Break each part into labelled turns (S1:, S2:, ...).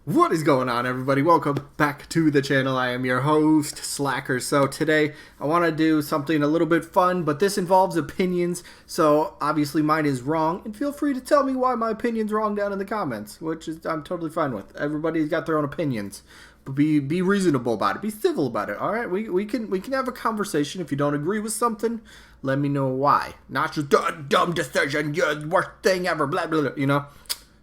S1: What is going on, everybody? Welcome back to the channel. I am your host, Slackerz. So today I want to do something a little bit fun, but this involves opinions. So obviously mine is wrong, and feel free to tell me why my opinion's wrong down in the comments, which is I'm totally fine with. Everybody's got their own opinions, but be reasonable about it. Be civil about it. All right, we can have a conversation. If you don't agree with something, let me know why. Not just dumb decision, worst thing ever, blah blah blah. You know.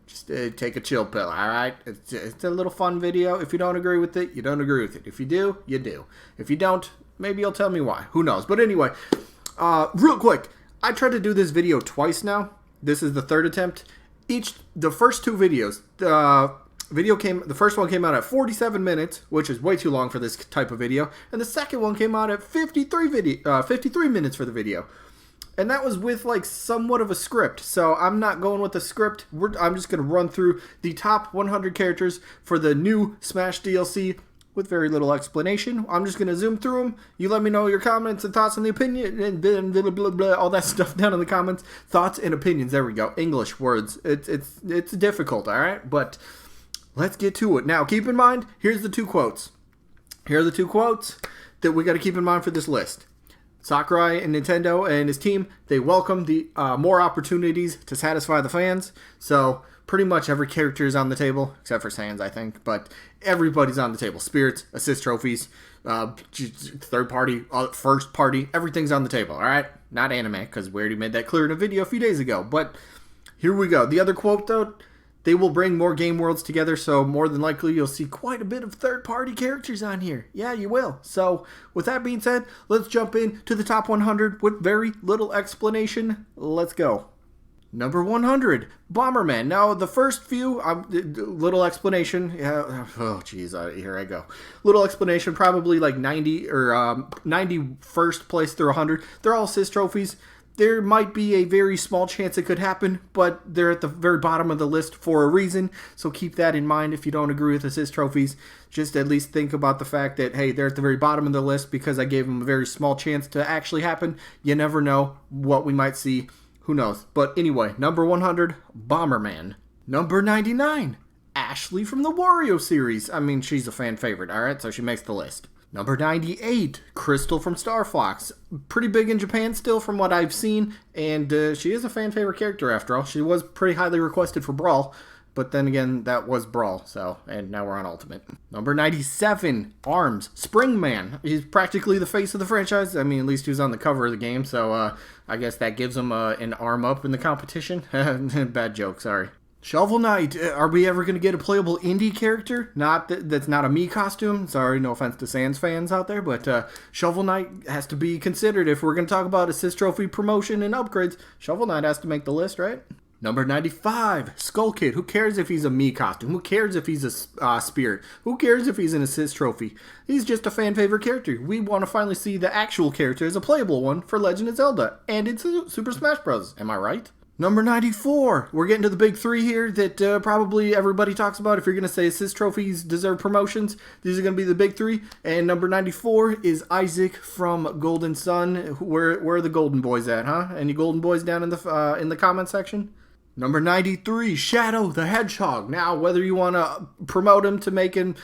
S1: Just take a chill pill, alright? It's a little fun video. If you don't agree with it, you don't agree with it. If you do, you do. If you don't, maybe you'll tell me why. Who knows? But anyway, real quick, I tried to do this video twice now. This is the third attempt. The first two videos, the first one came out at 47 minutes, which is way too long for this type of video, and the second one came out at 53 minutes for the video. And that was with like somewhat of a script. So I'm not going with the script. I'm just going to run through the top 100 characters for the new Smash DLC with very little explanation. I'm just going to zoom through them. You let me know your comments and thoughts on the opinion and blah, blah, blah, all that stuff down in the comments. Thoughts and opinions. There we go. English words. It's difficult, all right? But let's get to it. Now, keep in mind, here's the two quotes. Here are the two quotes that we got to keep in mind for this list. Sakurai and Nintendo and his team, they welcome the more opportunities to satisfy the fans. So pretty much every character is on the table, except for Sans, I think. But everybody's on the table. Spirits, assist trophies, third party, first party, everything's on the table, all right? Not anime, because we already made that clear in a video a few days ago. But here we go. The other quote, though, they will bring more game worlds together, so more than likely you'll see quite a bit of third-party characters on here. Yeah, you will. So, with that being said, let's jump into the top 100 with very little explanation. Let's go. Number 100, Bomberman. Now, the first few, little explanation. Yeah, oh, jeez, here I go. Little explanation, probably like 90 or 91st place through 100. They're all assist trophies. There might be a very small chance it could happen, but they're at the very bottom of the list for a reason. So keep that in mind if you don't agree with assist trophies. Just at least think about the fact that, hey, they're at the very bottom of the list because I gave them a very small chance to actually happen. You never know what we might see. Who knows? But anyway, number 100, Bomberman. Number 99, Ashley from the Wario series. I mean, she's a fan favorite, alright? So she makes the list. Number 98, Crystal from Star Fox. Pretty big in Japan still from what I've seen, and she is a fan favorite character after all. She was pretty highly requested for Brawl, but then again, that was Brawl, so, and now we're on Ultimate. Number 97, Arms, Springman. He's practically the face of the franchise. I mean, at least he was on the cover of the game, so I guess that gives him an arm up in the competition. Bad joke, sorry. Shovel Knight, are we ever going to get a playable indie character? That's not a Mii costume. Sorry, no offense to Sans fans out there, but Shovel Knight has to be considered. If we're going to talk about assist trophy promotion and upgrades, Shovel Knight has to make the list, right? Number 95, Skull Kid. Who cares if he's a Mii costume? Who cares if he's a spirit? Who cares if he's an assist trophy? He's just a fan favorite character. We want to finally see the actual character as a playable one for Legend of Zelda and in Super Smash Bros. Am I right? Number 94, we're getting to the big three here that probably everybody talks about. If you're going to say assist trophies deserve promotions, these are going to be the big three. And number 94 is Isaac from Golden Sun. Where are the Golden Boys at, huh? Any Golden Boys down in the comment section? Number 93, Shadow the Hedgehog. Now, whether you want to promote him to make him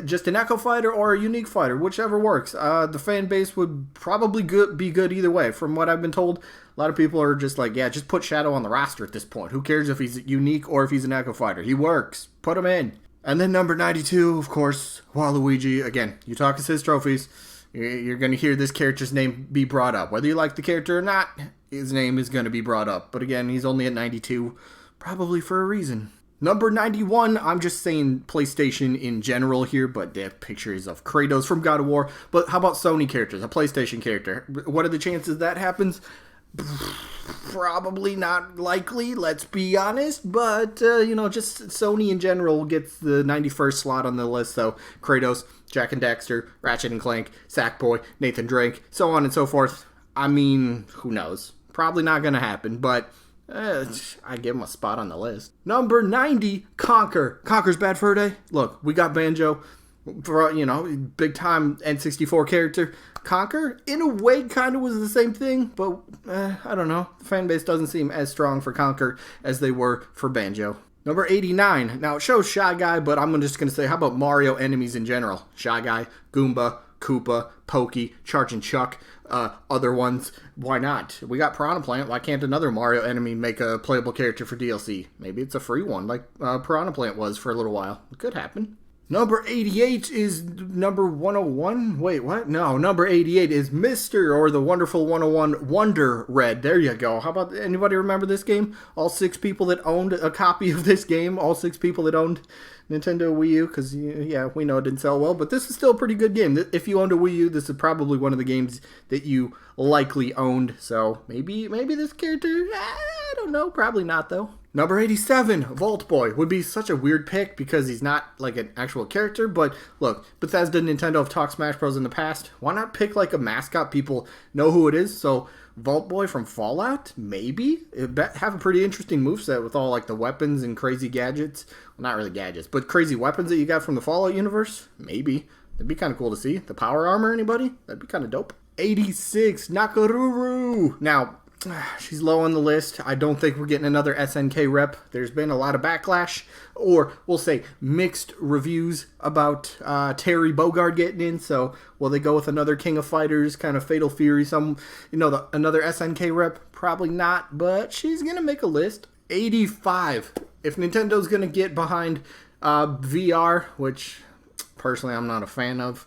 S1: just an Echo Fighter or a unique fighter, whichever works. The fan base would probably be good either way. From what I've been told, a lot of people are just like, yeah, just put Shadow on the roster at this point. Who cares if he's unique or if he's an Echo Fighter? He works. Put him in. And then number 92, of course, Waluigi. Again, you talk assist trophies, you're going to hear this character's name be brought up. Whether you like the character or not, his name is going to be brought up. But again, he's only at 92, probably for a reason. Number 91, I'm just saying PlayStation in general here, but they have pictures of Kratos from God of War. But how about Sony characters, a PlayStation character? What are the chances that happens? Probably not likely, let's be honest, but, just Sony in general gets the 91st slot on the list, so Kratos, Jak and Daxter, Ratchet and Clank, Sackboy, Nathan Drake, so on and so forth. I mean, who knows? Probably not gonna happen, but I'd give him a spot on the list. Number 90, Conker. Conker's Bad Fur Day. Look, we got Banjo, for, big time N64 character. Conker, in a way, kind of was the same thing, but I don't know. The fan base doesn't seem as strong for Conker as they were for Banjo. Number 89. Now, it shows Shy Guy, but I'm just going to say, how about Mario enemies in general? Shy Guy, Goomba, Koopa, Pokey, Charge and Chuck, other ones. Why not? We got Piranha Plant. Why can't another Mario enemy make a playable character for DLC? Maybe it's a free one, like Piranha Plant was for a little while. It could happen. Number 88 is number 101. Wait, what? No, number 88 is Mr. or the Wonderful 101 Wonder Red. There you go. How about, anybody remember this game? All 6 people that owned a copy of this game. All 6 people that owned Nintendo Wii U. Because, yeah, we know it didn't sell well. But this is still a pretty good game. If you owned a Wii U, this is probably one of the games that you likely owned. So maybe this character, I don't know. Probably not, though. Number 87, Vault Boy, would be such a weird pick because he's not like an actual character, but look, Bethesda and Nintendo have talked Smash Bros. In the past. Why not pick like a mascot people know who it is? So Vault Boy from Fallout, maybe? It'd have a pretty interesting moveset with all like the weapons and crazy gadgets. Well, not really gadgets, but crazy weapons that you got from the Fallout universe? Maybe. That'd be kind of cool to see. The power armor, anybody? That'd be kind of dope. 86, Nakaruru. Now, she's low on the list. I don't think we're getting another SNK rep. There's been a lot of backlash, or we'll say mixed reviews about Terry Bogard getting in. So will they go with another King of Fighters, kind of Fatal Fury, another SNK rep? Probably not, but she's going to make a list. 85. If Nintendo's going to get behind VR, which personally I'm not a fan of,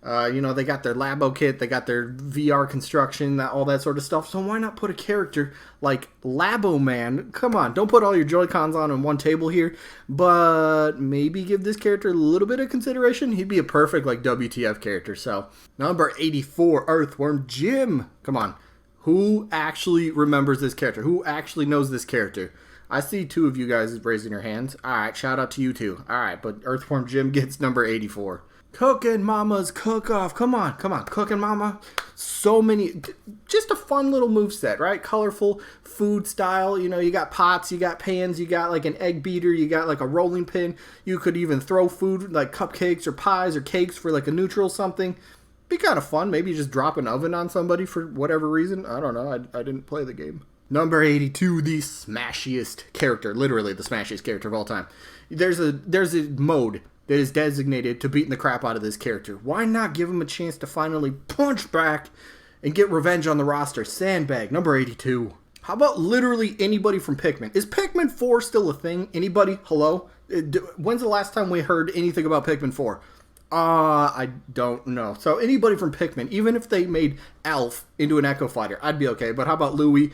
S1: they got their Labo kit, they got their VR construction, all that sort of stuff. So why not put a character like Labo Man? Come on, don't put all your Joy-Cons on one table here, but maybe give this character a little bit of consideration. He'd be a perfect like WTF character. So number 84, Earthworm Jim. Come on, who actually remembers this character? Who actually knows this character? I see 2 of you guys raising your hands. All right, shout out to you 2. All right, but Earthworm Jim gets number 84. Cookin' Mama's Cook-Off. Come on. Cookin' Mama. So many. Just a fun little moveset, right? Colorful food style. You got pots, you got pans, you got like an egg beater, you got like a rolling pin. You could even throw food like cupcakes or pies or cakes for like a neutral something. Be kind of fun. Maybe just drop an oven on somebody for whatever reason. I don't know. I didn't play the game. Number 82, the smashiest character. Literally the smashiest character of all time. There's a mode that is designated to beating the crap out of this character. Why not give him a chance to finally punch back and get revenge on the roster? Sandbag, number 82. How about literally anybody from Pikmin? Is Pikmin 4 still a thing? Anybody? Hello? When's the last time we heard anything about Pikmin 4? I don't know. So anybody from Pikmin, even if they made Alf into an Echo Fighter, I'd be okay. But how about Louie,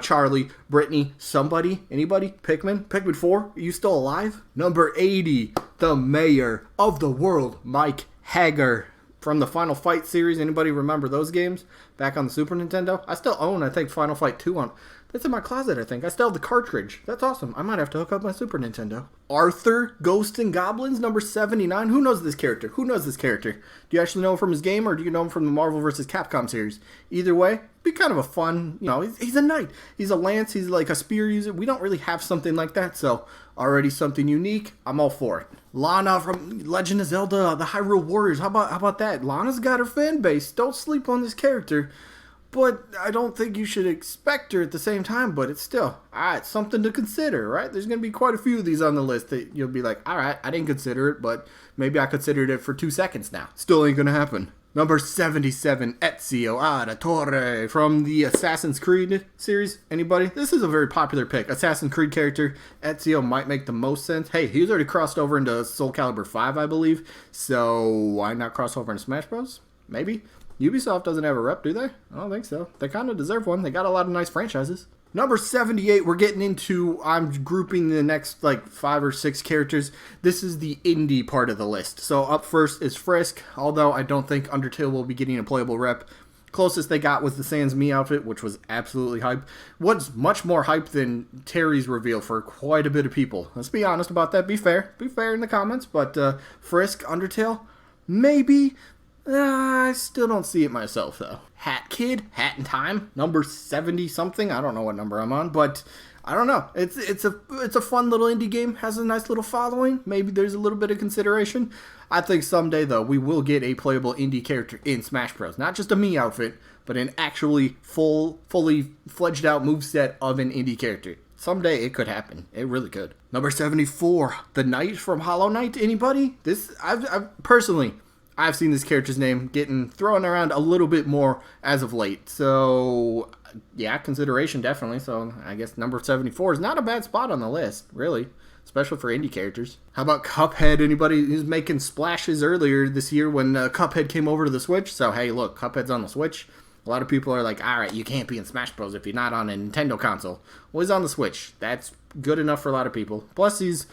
S1: Charlie, Brittany, somebody? Anybody? Pikmin 4? Are you still alive? Number 80, the mayor of the world, Mike Hager. From the Final Fight series, anybody remember those games back on the Super Nintendo? I still own, I think, Final Fight 2 on... That's in my closet, I think. I still have the cartridge. That's awesome. I might have to hook up my Super Nintendo. Arthur, Ghosts and Goblins, number 79. Who knows this character? Do you actually know him from his game, or do you know him from the Marvel vs. Capcom series? Either way, be kind of a fun, he's a knight. He's a lance. He's like a spear user. We don't really have something like that, so already something unique. I'm all for it. Lana from Legend of Zelda, the Hyrule Warriors. How about that? Lana's got her fan base. Don't sleep on this character. But I don't think you should expect her at the same time, but it's still, alright, something to consider, right? There's going to be quite a few of these on the list that you'll be like, alright, I didn't consider it, but maybe I considered it for 2 seconds now. Still ain't going to happen. Number 77, Ezio Auditore from the Assassin's Creed series. Anybody? This is a very popular pick. Assassin's Creed character, Ezio might make the most sense. Hey, he's already crossed over into Soul Calibur 5, I believe, so why not cross over into Smash Bros? Maybe. Ubisoft doesn't have a rep, do they? I don't think so. They kind of deserve one. They got a lot of nice franchises. Number 78, we're getting into, I'm grouping the next like 5 or 6 characters. This is the indie part of the list. So up first is Frisk, although I don't think Undertale will be getting a playable rep. Closest they got was the Sans Me outfit, which was absolutely hype. What's much more hype than Terry's reveal for quite a bit of people. Let's be honest about that. Be fair. Be fair in the comments. But Frisk, Undertale, maybe. I still don't see it myself, though. Hat Kid, Hat in Time, number 70-something. I don't know what number I'm on, but I don't know. It's a fun little indie game. Has a nice little following. Maybe there's a little bit of consideration. I think someday, though, we will get a playable indie character in Smash Bros. Not just a Mii outfit, but an actually fully fledged out moveset of an indie character. Someday it could happen. It really could. Number 74, the Knight from Hollow Knight. Anybody? I've personally, I've seen this character's name getting thrown around a little bit more as of late. So, yeah, consideration definitely. So, I guess number 74 is not a bad spot on the list, really. Especially for indie characters. How about Cuphead? Anybody who's making splashes earlier this year when Cuphead came over to the Switch? So, hey, look, Cuphead's on the Switch. A lot of people are like, all right, you can't be in Smash Bros. If you're not on a Nintendo console. Well, he's on the Switch. That's good enough for a lot of people. Plus, he's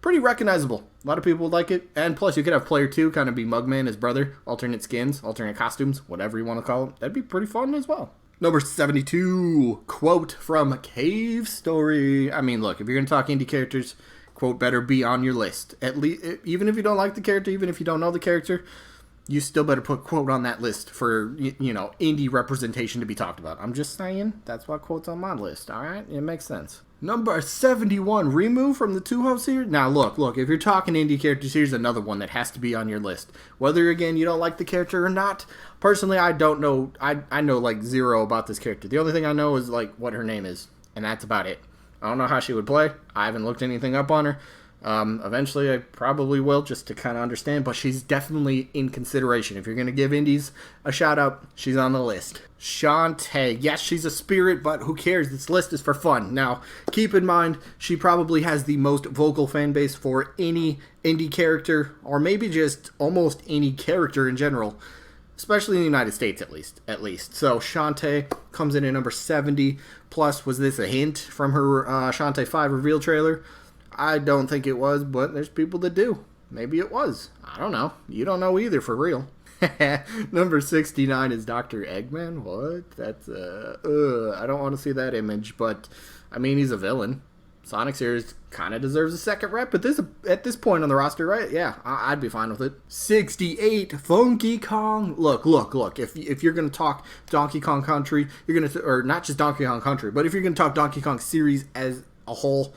S1: pretty recognizable. A lot of people would like it. And plus, you could have Player 2 kind of be Mugman, his brother. Alternate skins, alternate costumes, whatever you want to call them. That'd be pretty fun as well. Number 72, quote from Cave Story. I mean, look, if you're going to talk indie characters, quote better be on your list. At least, even if you don't like the character, even if you don't know the character, you still better put quote on that list for, you know, indie representation to be talked about. I'm just saying, that's what quote's on my list, alright? It makes sense. Number 71, Remove from the Two-Hub series. Now, look, if you're talking indie characters, here's another one that has to be on your list. Whether, again, you don't like the character or not, personally, I don't know. I know, like, zero about this character. The only thing I know is, like, what her name is, and that's about it. I don't know how she would play. I haven't looked anything up on her. Eventually I probably will, just to kind of understand, but she's definitely in consideration. If you're going to give indies a shout out, she's on the list. Shantae, yes, she's a spirit, but who cares? This list is for fun. Now, keep in mind, she probably has the most vocal fan base for any indie character, or maybe just almost any character in general, especially in the United States at least. So Shantae comes in at number 70. Plus, was this a hint from her Shantae 5 reveal trailer? I don't think it was, but there's people that do. Maybe it was. I don't know. You don't know either, for real. Number 69 is Dr. Eggman. What? That's, I don't want to see that image, but, I mean, he's a villain. Sonic series kind of deserves a second rep at this point on the roster, right? Yeah, I'd be fine with it. 68, Funky Kong. Look. If you're going to talk Donkey Kong Country, you're going to, or not just Donkey Kong Country, but if you're going to talk Donkey Kong series as a whole,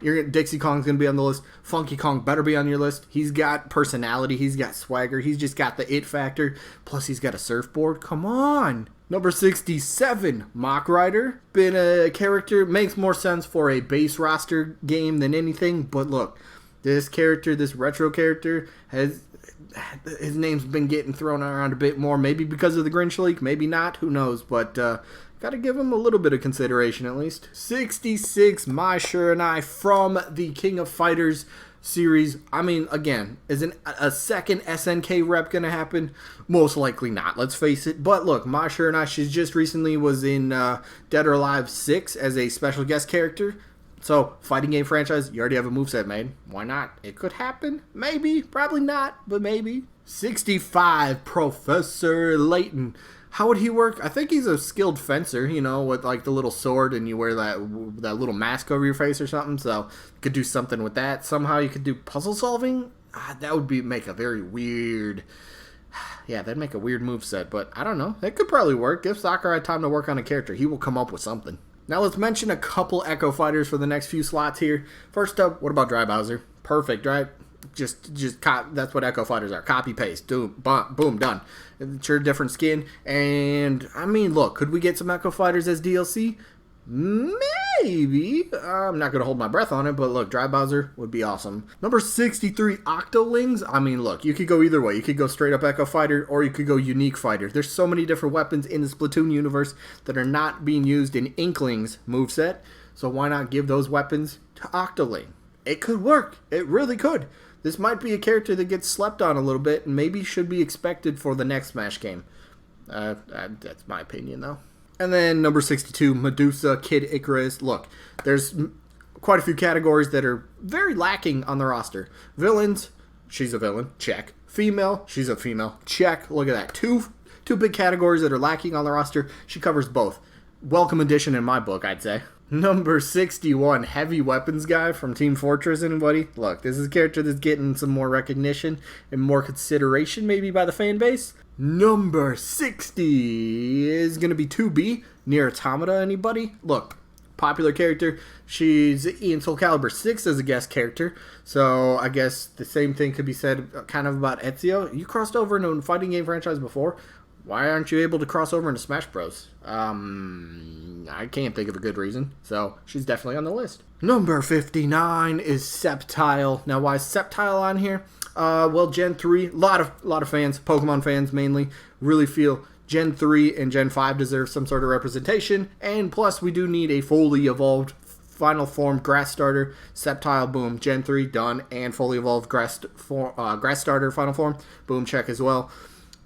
S1: Dixie Kong's going to be on the list. Funky Kong better be on your list. He's got personality. He's got swagger. He's just got the it factor. Plus, he's got a surfboard. Come on. Number 67, Mach Rider. Been a character. Makes more sense for a base roster game than anything. But look, this character, this retro character, his name's been getting thrown around a bit more. Maybe because of the Grinch leak. Maybe not. Who knows? But, gotta give him a little bit of consideration at least. 66, Mai Shiranui from the King of Fighters series. I mean, again, is a second SNK rep gonna happen? Most likely not, let's face it. But look, Mai Shiranui, she just recently was in Dead or Alive 6 as a special guest character. So, fighting game franchise, you already have a moveset made. Why not? It could happen. Maybe. Probably not, but maybe. 65, Professor Layton. How would he work? I think he's a skilled fencer, you know, with like the little sword and you wear that little mask over your face or something. So you could do something with that. Somehow you could do puzzle solving. That would make a very weird. Yeah, that'd make a weird moveset, but I don't know. It could probably work. Give Sakurai time to work on a character. He will come up with something. Now let's mention a couple Echo Fighters for the next few slots here. First up, what about Dry Bowser? Perfect, right? That's what Echo Fighters are. Copy, paste, boom, done. It's your different skin. And, I mean, look, could we get some Echo Fighters as DLC? Maybe. I'm not going to hold my breath on it, but look, Dry Bowser would be awesome. Number 63, Octolings. I mean, look, you could go either way. You could go straight up Echo Fighter, or you could go Unique Fighter. There's so many different weapons in the Splatoon universe that are not being used in Inkling's moveset, so why not give those weapons to Octoling? It could work. It really could. This might be a character that gets slept on a little bit and maybe should be expected for the next Smash game. That's my opinion, though. And then number 62, Medusa, Kid Icarus. Look, there's quite a few categories that are very lacking on the roster. Villains, she's a villain, check. Female, she's a female, check. Look at that. Two big categories that are lacking on the roster. She covers both. Welcome addition in my book, I'd say. Number 61, Heavy Weapons Guy from Team Fortress. Anybody? Look, this is a character that's getting some more recognition and more consideration maybe by the fan base. Number 60 is going to be 2B, Nier Automata. Anybody? Look, popular character. She's in Soul Calibur 6 as a guest character. So I guess the same thing could be said kind of about Ezio. You crossed over into a fighting game franchise before. Why aren't you able to cross over into Smash Bros? I can't think of a good reason. So she's definitely on the list. Number 59 is Sceptile. Now, why is Sceptile on here? Well, Gen 3, a lot of fans, Pokemon fans mainly, really feel Gen 3 and Gen 5 deserve some sort of representation. And plus, we do need a fully evolved final form grass starter. Sceptile, boom, Gen 3, done. And fully evolved grass starter final form, boom, check as well.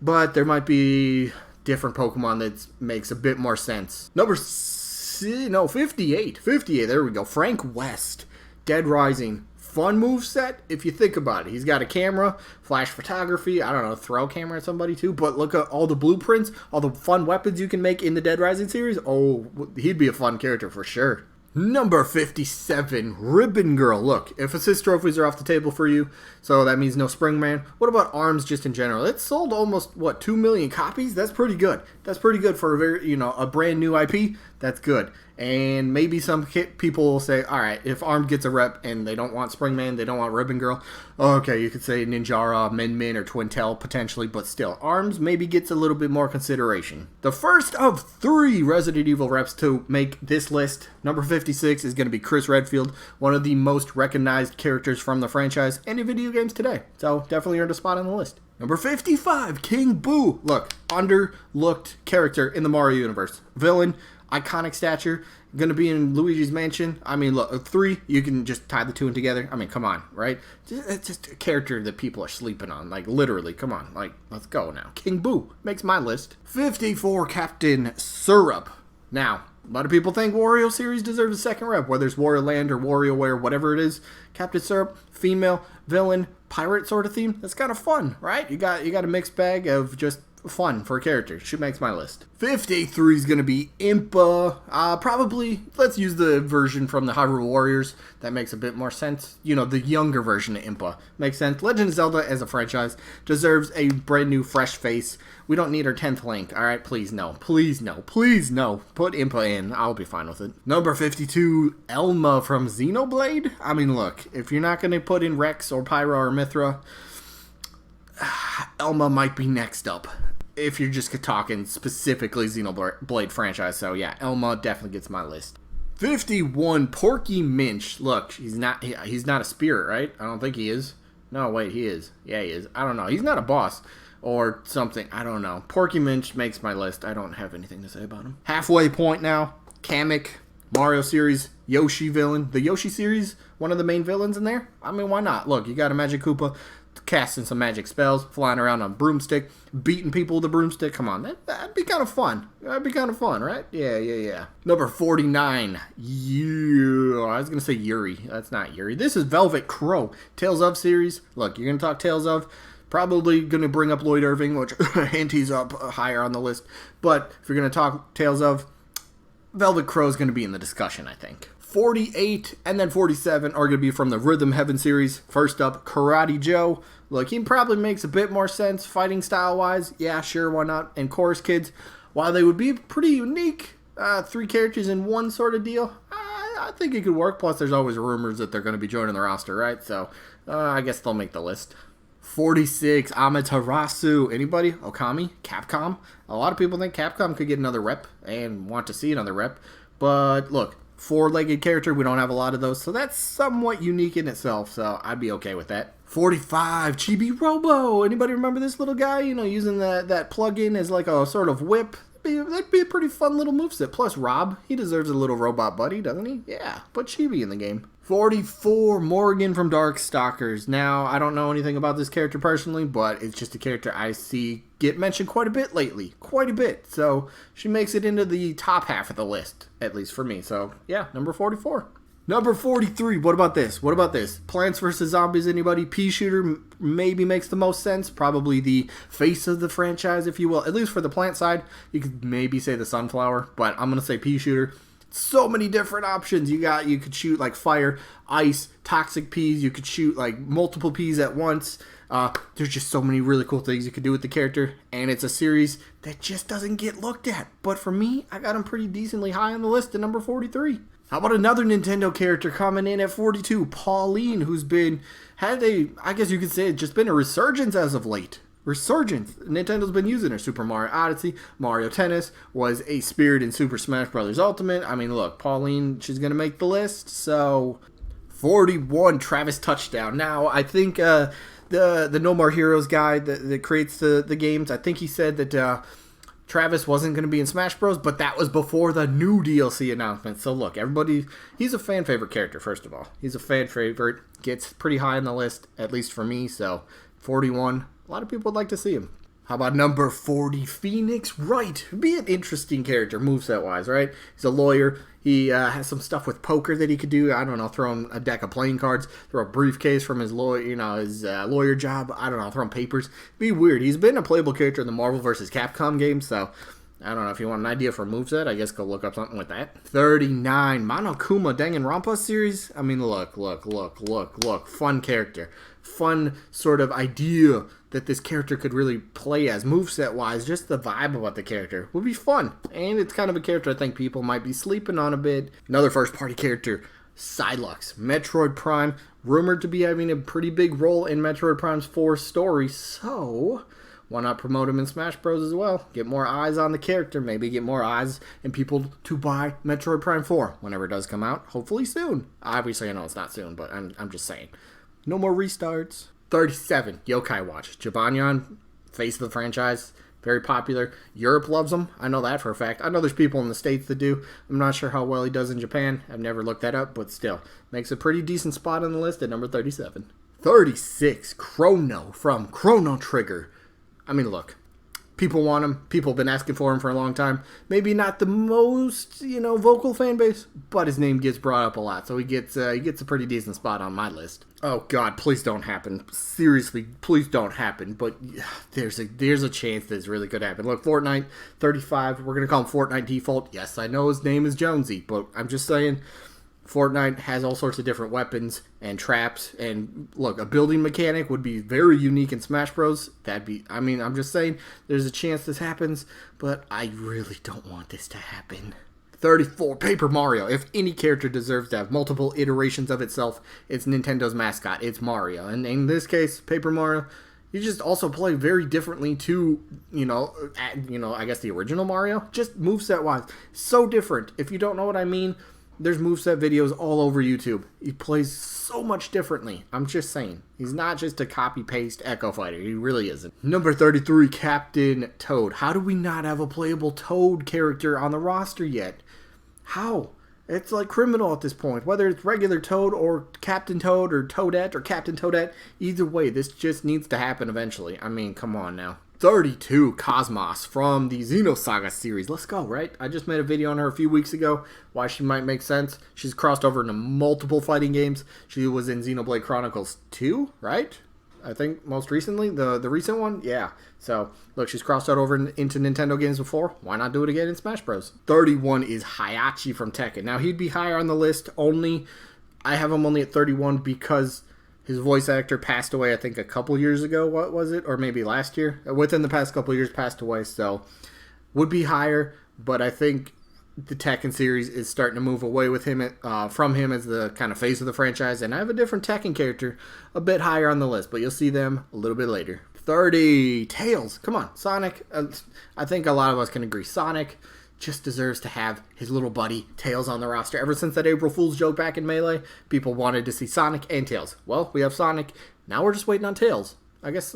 S1: But there might be different Pokemon that makes a bit more sense. Number 58, there we go. Frank West, Dead Rising. Fun moveset if you think about it. He's got a camera, flash photography, I don't know, throw camera at somebody too, but look at all the blueprints, all the fun weapons you can make in the Dead Rising series. Oh, he'd be a fun character for sure. Number 57, Ribbon Girl. Look, if assist trophies are off the table for you, so that means no Springman. What about ARMS just in general? It sold almost, 2 million copies? That's pretty good. That's pretty good for a very, a brand new IP. That's good. And maybe some people will say, all right, if ARM gets a rep and they don't want Springman, they don't want Ribbon Girl, okay, you could say Ninjara, Min or Twintel potentially, but still, ARMS maybe gets a little bit more consideration. The first of 3 Resident Evil reps to make this list, number 56, is going to be Chris Redfield, one of the most recognized characters from the franchise and in video games today. So definitely earned a spot on the list. Number 55, King Boo. Look, underlooked character in the Mario universe. Villain, iconic stature, going to be in Luigi's Mansion. I mean, look, 3, you can just tie the 2 in together. I mean, come on, right? It's just a character that people are sleeping on. Like, literally, come on. Like, let's go now. King Boo makes my list. 54, Captain Syrup. Now, a lot of people think Wario series deserves a second rep, whether it's Wario Land or WarioWare, whatever it is. Captain Syrup, female, villain, pirate sort of theme. That's kind of fun, right? You got a mixed bag of just fun for a character. She makes my list. 53 is going to be Impa. Probably, let's use the version from the Hyrule Warriors. That makes a bit more sense. The younger version of Impa. Makes sense. Legend of Zelda as a franchise deserves a brand new, fresh face. We don't need our 10th Link. Alright, please no. Please no. Please no. Put Impa in. I'll be fine with it. Number 52, Elma from Xenoblade. I mean, look, if you're not going to put in Rex or Pyra or Mithra, Elma might be next up. If you're just talking specifically Xenoblade franchise. So yeah, Elma definitely gets my list. 51, Porky Minch. Look, he's not a spirit, right? I don't think he is. No, wait, he is. Yeah, he is. I don't know. He's not a boss or something. I don't know. Porky Minch makes my list. I don't have anything to say about him. Halfway point now. Kamek, Mario series, Yoshi villain. The Yoshi series, one of the main villains in there. I mean, why not? Look, you got a Magic Koopa casting some magic spells, flying around on a broomstick, beating people with a broomstick. Come on, that'd be kind of fun. That'd be kind of fun, right? Yeah. Number 49. Yeah, I was going to say Yuri. That's not Yuri. This is Velvet Crow. Tales of series. Look, you're going to talk Tales of. Probably going to bring up Lloyd Irving, which hint he's up higher on the list. But if you're going to talk Tales of, Velvet Crow is going to be in the discussion, I think. 48 and then 47 are going to be from the Rhythm Heaven series. First up, Karate Joe. Look, he probably makes a bit more sense fighting style-wise. Yeah, sure, why not? And Chorus Kids, while they would be pretty unique, 3 characters in one sort of deal, I think it could work. Plus, there's always rumors that they're going to be joining the roster, right? So, I guess they'll make the list. 46, Amaterasu. Anybody? Okami? Capcom? A lot of people think Capcom could get another rep and want to see another rep. But, look, 4-legged character, we don't have a lot of those, so that's somewhat unique in itself, so I'd be okay with that. 45, Chibi Robo. Anybody remember this little guy, using that plug-in as like a sort of whip? That'd be a pretty fun little moveset. Plus, Rob, he deserves a little robot buddy, doesn't he? Yeah, put Chibi in the game. 44, Morgan from Darkstalkers. Now, I don't know anything about this character personally, but it's just a character I see get mentioned quite a bit lately. Quite a bit. So, she makes it into the top half of the list, at least for me. So, yeah, number 44. Number 43, what about this? Plants vs. Zombies, anybody? Pea Shooter maybe makes the most sense. Probably the face of the franchise, if you will. At least for the plant side, you could maybe say the Sunflower, but I'm going to say Pea Shooter. So many different options. You could shoot like fire, ice, toxic peas. You could shoot like multiple peas at once. There's just so many really cool things you could do with the character, and it's a series that just doesn't get looked at. But for me, I got him pretty decently high on the list at number 43. How about another Nintendo character coming in at 42, Pauline, who's I guess you could say it's just been a resurgence as of late. resurgence. Nintendo's been using her. Super Mario Odyssey, Mario Tennis was a spirit in Super Smash Bros. Ultimate. I mean, look, Pauline, she's going to make the list. So, 41, Travis Touchdown. Now, I think the No More Heroes guy that creates the games, I think he said that Travis wasn't going to be in Smash Bros, but that was before the new DLC announcement. So look, everybody, he's a fan favorite character, first of all. He's a fan favorite, gets pretty high on the list, at least for me, so 41, a lot of people would like to see him. How about number 40, Phoenix Wright? Be an interesting character, moveset-wise, right? He's a lawyer. He has some stuff with poker that he could do. I don't know, throw him a deck of playing cards, throw a briefcase from his lawyer job. I don't know, throw him papers. Be weird. He's been a playable character in the Marvel vs. Capcom game, so I don't know if you want an idea for a moveset. I guess go look up something with that. 39, Monokuma Danganronpa series. I mean, look. Fun character. Fun sort of idea that this character could really play as moveset-wise. Just the vibe about the character would be fun. And it's kind of a character I think people might be sleeping on a bit. Another first-party character, Psylocke. Metroid Prime, rumored to be having a pretty big role in Metroid Prime's 4 story. So, why not promote him in Smash Bros. As well? Get more eyes on the character. Maybe get more eyes and people to buy Metroid Prime 4 whenever it does come out. Hopefully soon. Obviously, I know it's not soon, but I'm just saying. No more restarts. 37, Yokai Watch. Jibanyan, face of the franchise, very popular. Europe loves him. I know that for a fact. I know there's people in the States that do. I'm not sure how well he does in Japan. I've never looked that up, but still. Makes a pretty decent spot on the list at number 37. 36, Chrono from Chrono Trigger. I mean, look. People want him. People have been asking for him for a long time. Maybe not the most, vocal fan base, but his name gets brought up a lot, so he gets a pretty decent spot on my list. Oh God, please don't happen. Seriously, please don't happen. But there's a chance this really could happen. Look, Fortnite 35. We're gonna call him Fortnite Default. Yes, I know his name is Jonesy, but I'm just saying. Fortnite has all sorts of different weapons and traps, and look, a building mechanic would be very unique in Smash Bros. I'm just saying, there's a chance this happens, but I really don't want this to happen. 34, Paper Mario. If any character deserves to have multiple iterations of itself, it's Nintendo's mascot. It's Mario. And in this case, Paper Mario, you just also play very differently to, I guess the original Mario. Just moveset-wise. So different. If you don't know what I mean, there's moveset videos all over YouTube. He plays so much differently. I'm just saying. He's not just a copy-paste Echo Fighter. He really isn't. Number 33, Captain Toad. How do we not have a playable Toad character on the roster yet? How? It's like criminal at this point. Whether it's regular Toad or Captain Toad or Toadette or Captain Toadette, either way, this just needs to happen eventually. I mean, come on now. 32, Cosmos from the Xenosaga series. Let's go, right? I just made a video on her a few weeks ago, why she might make sense. She's crossed over into multiple fighting games. She was in Xenoblade Chronicles 2, right? I think most recently, the recent one, yeah. So, look, she's crossed out over into Nintendo games before. Why not do it again in Smash Bros? 31 is Hayachi from Tekken. Now, he'd be higher on the list I have him only at 31 because his voice actor passed away, I think, a couple years ago. What was it? Or maybe last year? Within the past couple years, passed away. So, would be higher. But I think the Tekken series is starting to move away with him from him as the kind of face of the franchise. And I have a different Tekken character a bit higher on the list. But you'll see them a little bit later. 30, Tails. Come on, Sonic. I think a lot of us can agree. Sonic just deserves to have his little buddy Tails on the roster. Ever since that April Fool's joke back in Melee, people wanted to see Sonic and Tails. Well, we have Sonic. Now we're just waiting on Tails. I guess,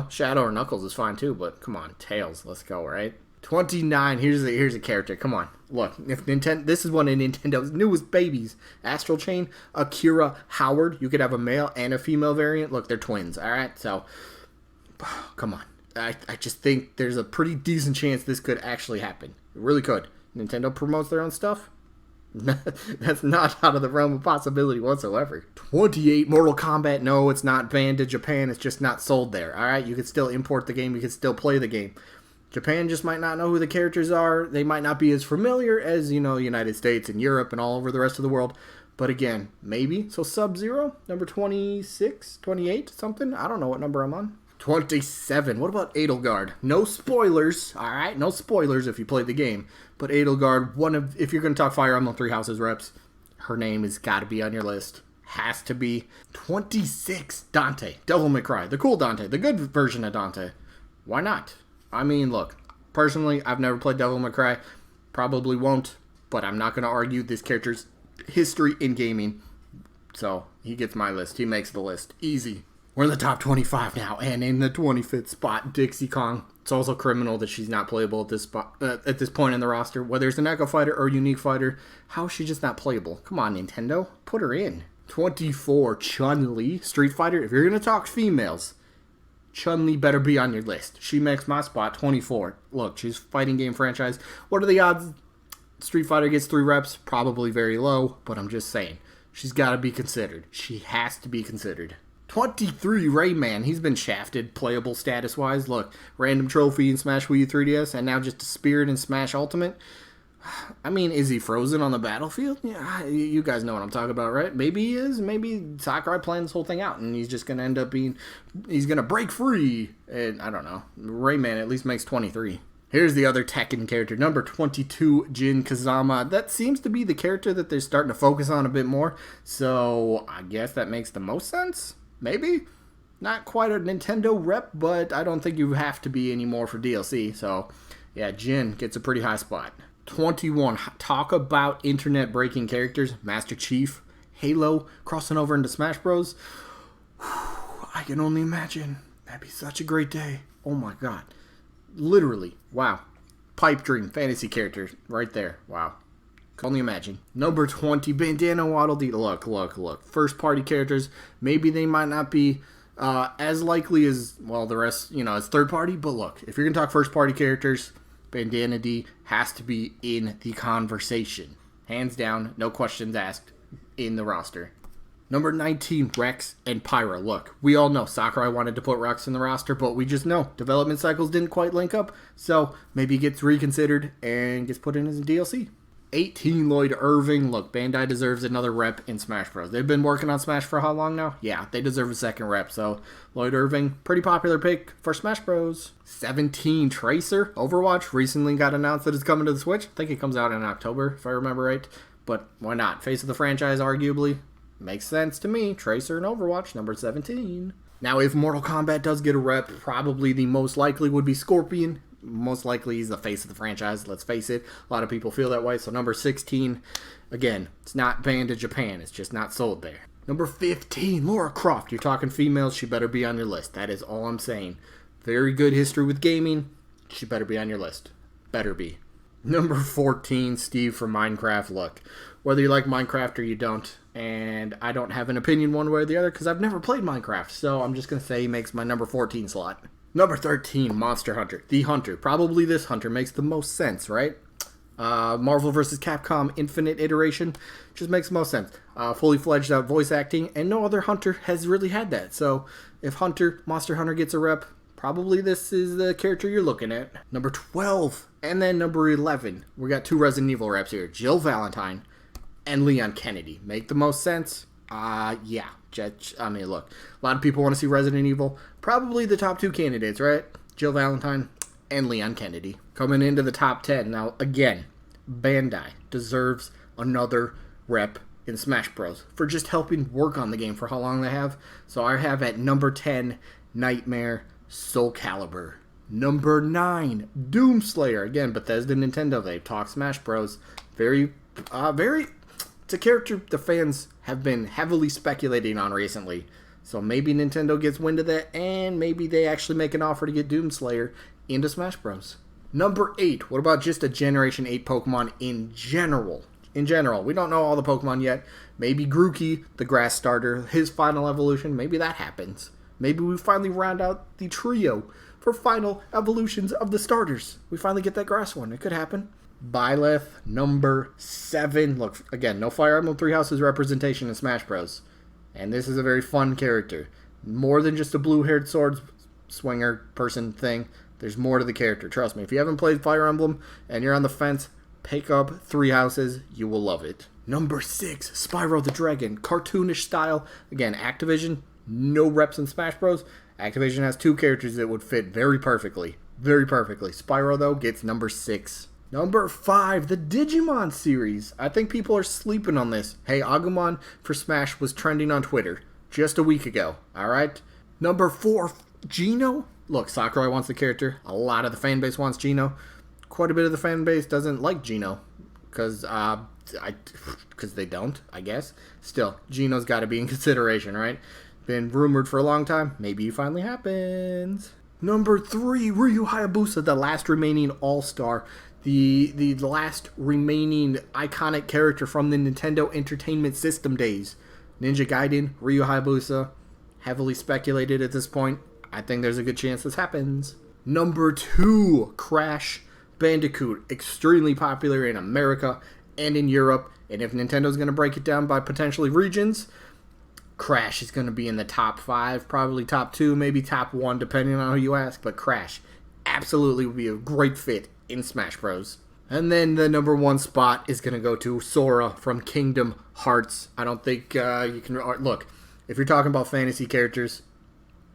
S1: Shadow or Knuckles is fine too, but come on, Tails. Let's go, right? 29. Here's a character. Come on. Look, if this is one of Nintendo's newest babies. Astral Chain, Akira Howard. You could have a male and a female variant. Look, they're twins, all right? So, come on. I just think there's a pretty decent chance this could actually happen. It really could. Nintendo promotes their own stuff. That's not out of the realm of possibility whatsoever. 28, Mortal Kombat. No, it's not banned to Japan. It's just not sold there. All right, you can still import the game. You can still play the game. Japan just might not know who the characters are. They might not be as familiar as, United States and Europe and all over the rest of the world. But again, maybe. So Sub-Zero, number 26, 28, something. I don't know what number I'm on. 27. What about Edelgard? No spoilers, alright? No spoilers if you played the game. But Edelgard, if you're going to talk Fire Emblem Three Houses reps, her name has got to be on your list. has to be 26, Dante. Devil May Cry. The cool Dante. The good version of Dante. Why not? I mean, look. Personally, I've never played Devil May Cry. Probably won't. But I'm not going to argue this character's history in gaming. So, he gets my list. He makes the list. Easy. We're in the top 25 now. And in the 25th spot, Dixie Kong. It's also criminal that she's not playable at this spot, at this point in the roster. Whether it's an Echo Fighter or Unique Fighter, how is she just not playable? Come on, Nintendo. Put her in. 24, Chun-Li. Street Fighter. If you're going to talk females, Chun-Li better be on your list. She makes my spot 24. Look, she's fighting game franchise. What are the odds Street Fighter gets 3 reps? Probably very low, but I'm just saying. She's got to be considered. She has to be considered. 23, Rayman. He's been shafted playable status-wise. Look, random trophy in Smash Wii U 3DS, and now just a Spirit in Smash Ultimate. I mean, is he frozen on the battlefield? Yeah, you guys know what I'm talking about, right? Maybe he is. Maybe Sakurai planned this whole thing out, and he's just going to end up being... He's going to break free. And I don't know. Rayman at least makes 23. Here's the other Tekken character, number 22, Jin Kazama. That seems to be the character that they're starting to focus on a bit more, so I guess that makes the most sense? Maybe? Not quite a Nintendo rep, but I don't think you have to be anymore for DLC, so yeah, Jin gets a pretty high spot. 21, talk about internet-breaking characters, Master Chief, Halo, crossing over into Smash Bros. I can only imagine. That'd be such a great day. Oh my god. Literally, wow. Pipe dream, fantasy character, right there. Wow. Can only imagine. Number 20, Bandana Waddle Dee. Look. First party characters, maybe they might not be as likely as, well, the rest, as third party, but look, if you're going to talk first party characters, Bandana D has to be in the conversation. Hands down, no questions asked, in the roster. Number 19, Rex and Pyra. Look, we all know Sakurai wanted to put Rex in the roster, but we just know development cycles didn't quite link up, so maybe he gets reconsidered and gets put in as a DLC. 18, Lloyd Irving. Look, Bandai deserves another rep in Smash Bros. They've been working on Smash for how long now? Yeah, they deserve a second rep, so Lloyd Irving, pretty popular pick for Smash Bros. 17, Tracer. Overwatch recently got announced that it's coming to the Switch. I think it comes out in October, if I remember right, but why not? Face of the franchise, arguably. Makes sense to me. Tracer and Overwatch, number 17. Now, if Mortal Kombat does get a rep, probably the most likely would be Scorpion. Most likely he's the face of the franchise, let's face it. A lot of people feel that way. So number 16, again, it's not banned in Japan. It's just not sold there. Number 15, Lara Croft. You're talking females, she better be on your list. That is all I'm saying. Very good history with gaming. She better be on your list. Better be. Number 14, Steve from Minecraft. Look, whether you like Minecraft or you don't, and I don't have an opinion one way or the other because I've never played Minecraft, so I'm just going to say he makes my number 14 slot. Number 13, Monster Hunter. The Hunter. Probably this Hunter makes the most sense, right? Marvel vs. Capcom Infinite Iteration just makes the most sense. Fully fledged out voice acting, and no other Hunter has really had that. So if Monster Hunter gets a rep, probably this is the character you're looking at. Number 12, and then number 11. We got 2 Resident Evil reps here. Jill Valentine and Leon Kennedy. Make the most sense? Yeah. I mean, look, a lot of people want to see Resident Evil. Probably the top 2 candidates, right? Jill Valentine and Leon Kennedy. Coming into the top 10. Now, again, Bandai deserves another rep in Smash Bros. For just helping work on the game for how long they have. So I have at number 10, Nightmare Soul Calibur. Number 9, Doomslayer. Again, Bethesda Nintendo. They talk Smash Bros. Very... It's a character the fans have been heavily speculating on recently. So maybe Nintendo gets wind of that, and maybe they actually make an offer to get Doomslayer into Smash Bros. Number 8. What about just a Generation 8 Pokemon in general? In general, we don't know all the Pokemon yet. Maybe Grookey, the grass starter, his final evolution, maybe that happens. Maybe we finally round out the trio for final evolutions of the starters. We finally get that grass one. It could happen. Byleth, number 7. Look, again, no Fire Emblem Three Houses representation in Smash Bros. And this is a very fun character. More than just a blue-haired sword swinger person thing. There's more to the character. Trust me, if you haven't played Fire Emblem and you're on the fence, pick up Three Houses. You will love it. Number 6, Spyro the Dragon. Cartoonish style. Again, Activision, no reps in Smash Bros. Activision has 2 characters that would fit very perfectly. Very perfectly. Spyro, though, gets number 6. Number 5, the Digimon series. I think people are sleeping on this. Hey, Agumon for Smash was trending on Twitter just a week ago, alright? Number 4, Geno. Look, Sakurai wants the character. A lot of the fan base wants Geno. Quite a bit of the fan base doesn't like Geno. Because they don't, I guess. Still, Geno's got to be in consideration, right? Been rumored for a long time. Maybe it finally happens. Number 3, Ryu Hayabusa, the last remaining All-Star. The last remaining iconic character from the Nintendo Entertainment System days. Ninja Gaiden, Ryu Hayabusa. Heavily speculated at this point. I think there's a good chance this happens. Number 2, Crash Bandicoot. Extremely popular in America and in Europe. And if Nintendo's going to break it down by potentially regions, Crash is going to be in the top 5, probably top 2, maybe top 1, depending on who you ask. But Crash absolutely would be a great fit in Smash Bros. And then the number 1 spot is going to go to Sora from Kingdom Hearts. I don't think you can... Look, if you're talking about fantasy characters,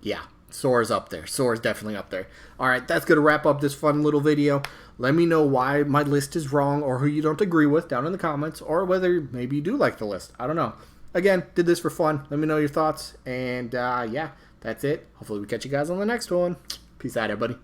S1: yeah, Sora's up there. Sora's definitely up there. Alright, that's going to wrap up this fun little video. Let me know why my list is wrong or who you don't agree with down in the comments, or whether maybe you do like the list. I don't know. Again, did this for fun. Let me know your thoughts. And yeah, that's it. Hopefully we catch you guys on the next one. Peace out, everybody.